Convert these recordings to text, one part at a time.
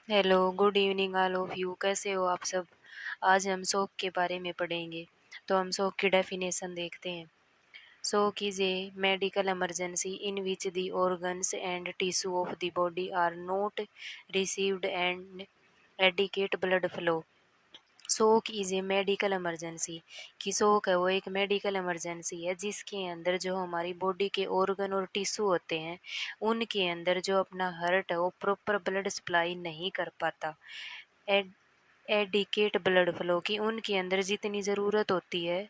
Hello, good evening all of you. कैसे हो आप सब? आज हम शोक के बारे में पढ़ेंगे। तो हम शोक की डेफिनेशन देखते हैं। Shock is a medical emergency in which the organs and tissue of the body are not received and adequate blood flow. Shock is a medical emergency कि शोक है वो एक मेडिकल इमरजेंसी है जिसके अंदर जो हमारी बॉडी के ऑर्गन और टिश्यू होते हैं उनके अंदर जो अपना हार्ट है वो प्रॉपर ब्लड सप्लाई नहीं कर पाता। एड एडिकेट ब्लड फ्लो की उनके अंदर जितनी ज़रूरत होती है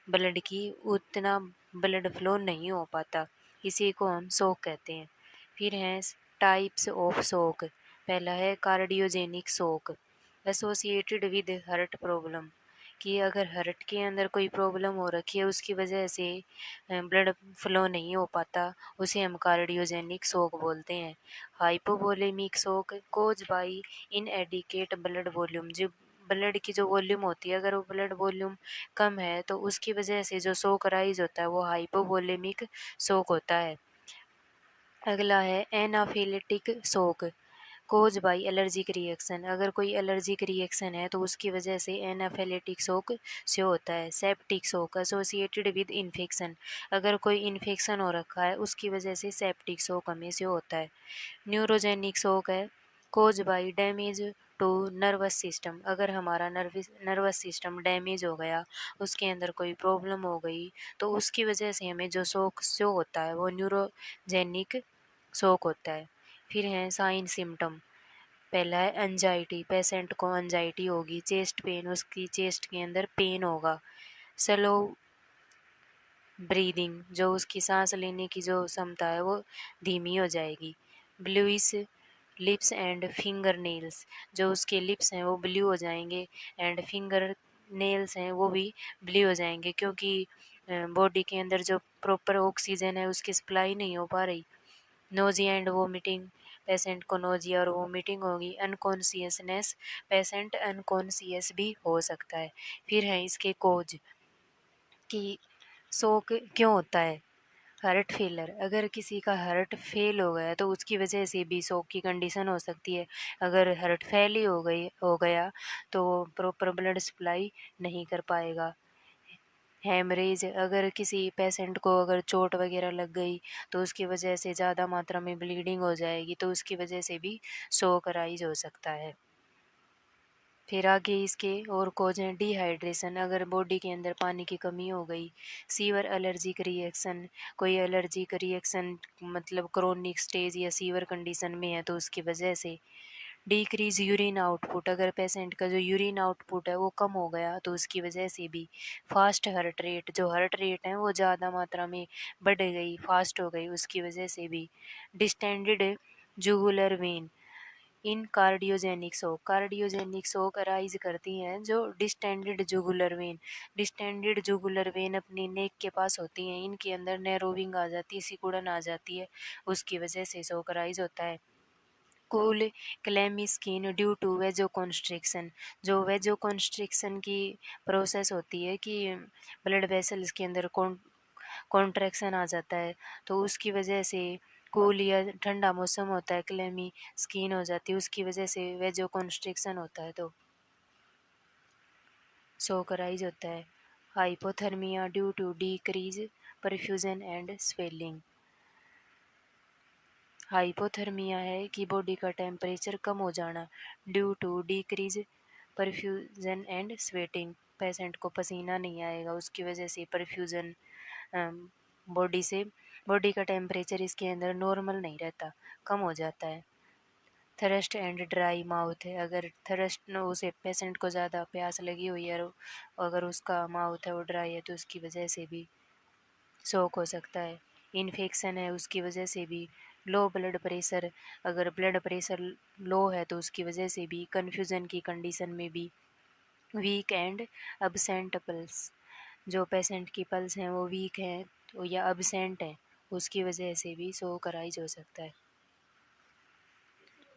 ब्लड की उतना ब्लड फ्लो नहीं हो पाता। इसी को हम शोक कहते हैं। फिर हैं टाइप्स ऑफ शोक। पहला है कार्डियोजेनिक शोक एसोसिएटेड विद हार्ट प्रॉब्लम कि अगर हार्ट के अंदर कोई प्रॉब्लम हो रखी है उसकी वजह से ब्लड फ्लो नहीं हो पाता, उसे हम कार्डियोजेनिक शोक बोलते हैं। हाइपोवोलेमिक शोक कोज बाई इनएडिकेट ब्लड वॉल्यूम, जो ब्लड की जो वॉल्यूम होती है अगर वो ब्लड वॉल्यूम कम है तो उसकी वजह से जो शोक राइज होता है वो हाइपोवोलेमिक शोक होता है। अगला है एनाफिलेटिक शोक कोज बाई एलर्जिक रिएक्शन, अगर कोई एलर्जिक रिएक्शन है तो उसकी वजह से एनाफिलेटिक शोक से होता है। सेप्टिक शोक एसोसिएटेड विद इन्फेक्शन, अगर कोई इन्फेक्शन हो रखा है उसकी वजह से सेप्टिक शोक हमें से होता है। न्यूरोजेनिक शोक है caused by damage to nervous system, अगर हमारा नर्वस सिस्टम डैमेज हो गया, उसके अंदर कोई प्रॉब्लम हो गई तो उसकी वजह से हमें जो शोक शो होता है वो न्यूरोजेनिक शोक होता है। फिर हैं साइन सिम्टम। पहला है एंजाइटी, पेशेंट को एंजाइटी होगी। चेस्ट पेन, उसकी चेस्ट के अंदर पेन होगा। स्लो ब्रीदिंग, जो उसकी सांस लेने की जो क्षमता है वो धीमी हो जाएगी। Bluish lips and finger nails, जो उसके लिप्स हैं वो ब्लू हो जाएंगे एंड फिंगर नेल्स हैं वो भी ब्लू हो जाएंगे क्योंकि बॉडी के अंदर जो प्रॉपर ऑक्सीजन है उसकी सप्लाई नहीं हो पा रही। नोजिया एंड वोमिटिंग, पेशेंट को नोजिया और वोमिटिंग होगी। अनकॉन्सियसनेस, पेशेंट अनकॉन्सियस भी हो सकता है। फिर है इसके कोज कि शोक क्यों होता है। हार्ट फेलर, अगर किसी का हार्ट फेल हो गया तो उसकी वजह से भी शोक की कंडीशन हो सकती है। अगर हार्ट फेल ही हो गया तो प्रॉपर ब्लड सप्लाई नहीं कर पाएगा। हेमरेज, अगर किसी पेशेंट को अगर चोट वगैरह लग गई तो उसकी वजह से ज़्यादा मात्रा में ब्लीडिंग हो जाएगी तो उसकी वजह से भी शोक राइज हो सकता है। फिर आगे इसके और कोज हैं डिहाइड्रेशन, अगर बॉडी के अंदर पानी की कमी हो गई। सीवर एलर्जिक रिएक्शन, कोई एलर्जिक रिएक्शन मतलब क्रोनिक स्टेज या सीवर कंडीशन में है तो उसकी वजह से। डिक्रीज यूरिन आउटपुट, अगर पेशेंट का जो यूरिन आउटपुट है वो कम हो गया तो उसकी वजह से भी। फास्ट हार्ट रेट, जो हार्ट रेट है वो ज़्यादा मात्रा में बढ़ गई, फास्ट हो गई, उसकी वजह से भी। डिस्टेंडेड जुगुलर वेन इन कार्डियोजेनिक शोक अराइज करती हैं जो distended jugular vein, distended jugular vein अपनी नेक के पास होती हैं, इनके अंदर नैरोविंग आ जाती है, सिकुड़न आ जाती है, उसकी वजह से शोक अराइज होता है। Cool clammy skin due to vasoconstriction, जो वेजो कॉन्स्ट्रिक्शन की प्रोसेस होती है कि ब्लड वेसल्स के अंदर कॉन्ट्रैक्शन आ जाता है तो उसकी वजह से कूल या ठंडा मौसम होता है, क्लेमी स्किन हो जाती है, उसकी वजह से वेजो कॉन्स्ट्रिक्शन होता है तो सोकराइज होता है। Hypothermia due to decrease perfusion and swelling, hypothermia है कि बॉडी का टेम्परेचर कम हो जाना due to decrease perfusion and sweating, patient को पसीना नहीं आएगा उसकी वजह से परफ्यूजन बॉडी से बॉडी का टेम्परेचर इसके अंदर नॉर्मल नहीं रहता, कम हो जाता है। थरस्ट एंड ड्राई माउथ है, अगर थरस्ट उसे पेशेंट को ज़्यादा प्यास लगी हुई है और अगर उसका माउथ है वो ड्राई है तो उसकी वजह से भी शोक हो सकता है। इन्फेक्शन है उसकी वजह से भी। लो ब्लड प्रेशर, अगर ब्लड प्रेशर लो है तो उसकी वजह से भी। कन्फ्यूज़न की कंडीशन में भी। वीक एंड अबसेंट पल्स, जो पेशेंट की पल्स हैं वो वीक हैं तो या अबसेंट है उसकी वजह से भी शोक अराइज हो सकता है।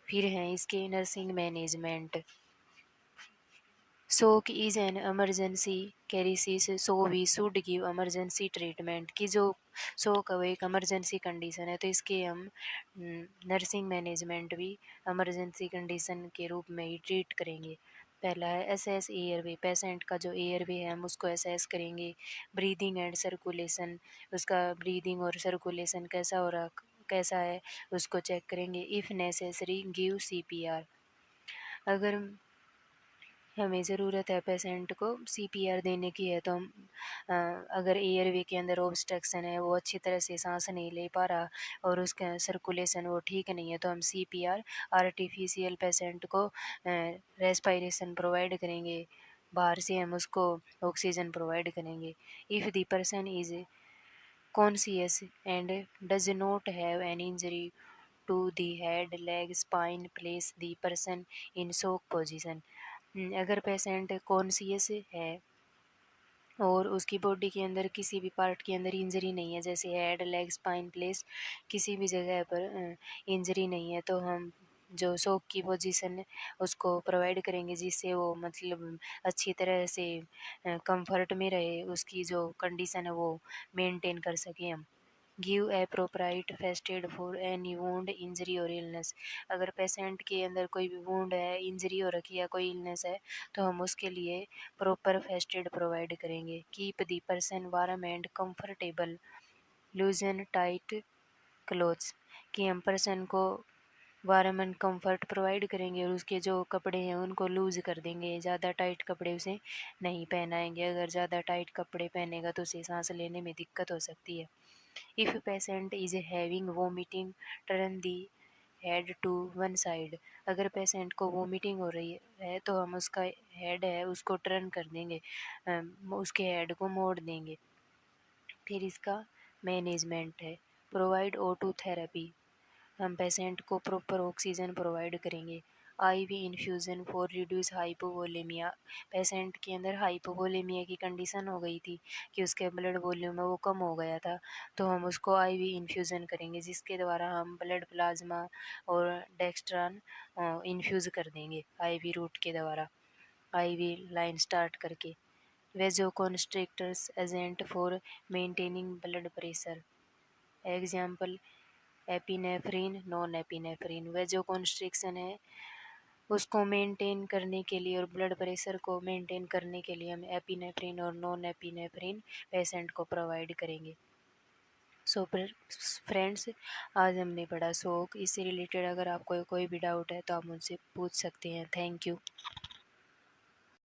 फिर हैं इसके nursing management. Shock is an emergency crisis, so we should give emergency treatment, कि जो शोक वो एक इमरजेंसी कंडीशन है, तो इसके हम नर्सिंग मैनेजमेंट भी इमरजेंसी कंडीशन के रूप में ही ट्रीट करेंगे। पहला है एसेस एयरवे, पेशेंट का जो एयरवे है हम उसको एसेस करेंगे। ब्रीदिंग एंड सर्कुलेशन, उसका ब्रीदिंग और सर्कुलेशन कैसा है उसको चेक करेंगे। इफ़ नेसेसरी गिव सीपीआर, अगर हमें ज़रूरत है पेशेंट को सीपीआर देने की है तो हम अगर एयरवे के अंदर ऑब्स्ट्रक्शन है, वो अच्छी तरह से सांस नहीं ले पा रहा और उसका सर्कुलेशन वो ठीक नहीं है, तो हम सीपीआर आर्टिफिशियल पेशेंट को रेस्पिरेशन प्रोवाइड करेंगे, बाहर से हम उसको ऑक्सीजन प्रोवाइड करेंगे। If the person is conscious and does not have an injury to the head leg spine place the person in shock position. अगर पेशेंट कॉन्शियस है और उसकी बॉडी के अंदर किसी भी पार्ट के अंदर इंजरी नहीं है, जैसे हेड लेग स्पाइन प्लेस किसी भी जगह पर इंजरी नहीं है, तो हम जो शॉक की पोजीशन उसको प्रोवाइड करेंगे, जिससे वो मतलब अच्छी तरह से कंफर्ट में रहे, उसकी जो कंडीशन है वो मेंटेन कर सकें हम। Give appropriate first aid for any wound injury और इलनेस, अगर पेशेंट के अंदर कोई भी वुंड है, इंजरी हो रखी है, कोई इलनेस है, तो हम उसके लिए प्रॉपर फर्स्ट एड प्रोवाइड करेंगे। Keep the person warm and comfortable, लूजन tight clothes, कि हम पर्सन को वार्म एंड कंफर्ट प्रोवाइड करेंगे और उसके जो कपड़े हैं उनको लूज़ कर देंगे, ज़्यादा टाइट कपड़े उसे नहीं पहनाएंगे, अगर ज़्यादा टाइट कपड़े पहनेगा तो उसे सांस लेने में दिक्कत हो सकती है। If patient is having vomiting turn the head to one side, अगर पेशेंट को वोमिटिंग हो रही है तो हम उसका हेड है उसको टर्न कर देंगे, उसके हेड को मोड़ देंगे। फिर इसका मैनेजमेंट है प्रोवाइड O2 थेरेपी, हम पेशेंट को प्रॉपर ऑक्सीजन प्रोवाइड करेंगे। IV infusion for reduce hypovolemia, patient के अंदर हाइपोवोलेमिया की कंडीशन हो गई थी कि उसके ब्लड वॉल्यूम है वो कम हो गया था, तो हम उसको आईवी इन्फ्यूज़न करेंगे, जिसके द्वारा हम ब्लड प्लाज्मा और डेक्स्ट्रान इन्फ्यूज़ कर देंगे आईवी रूट के द्वारा, आईवी लाइन स्टार्ट करके। Vasoconstrictors agent for maintaining blood pressure, example epinephrine non epinephrine, vasoconstriction है उसको मेंटेन करने के लिए और ब्लड प्रेशर को मेंटेन करने के लिए हम एपिनेफ्रिन और नॉन एपिनेफ्रिन पेशेंट को प्रोवाइड करेंगे। सो फ्रेंड्स, आज हमने पढ़ा शोक, इससे रिलेटेड अगर आपको कोई भी डाउट है तो आप मुझसे पूछ सकते हैं। Thank you.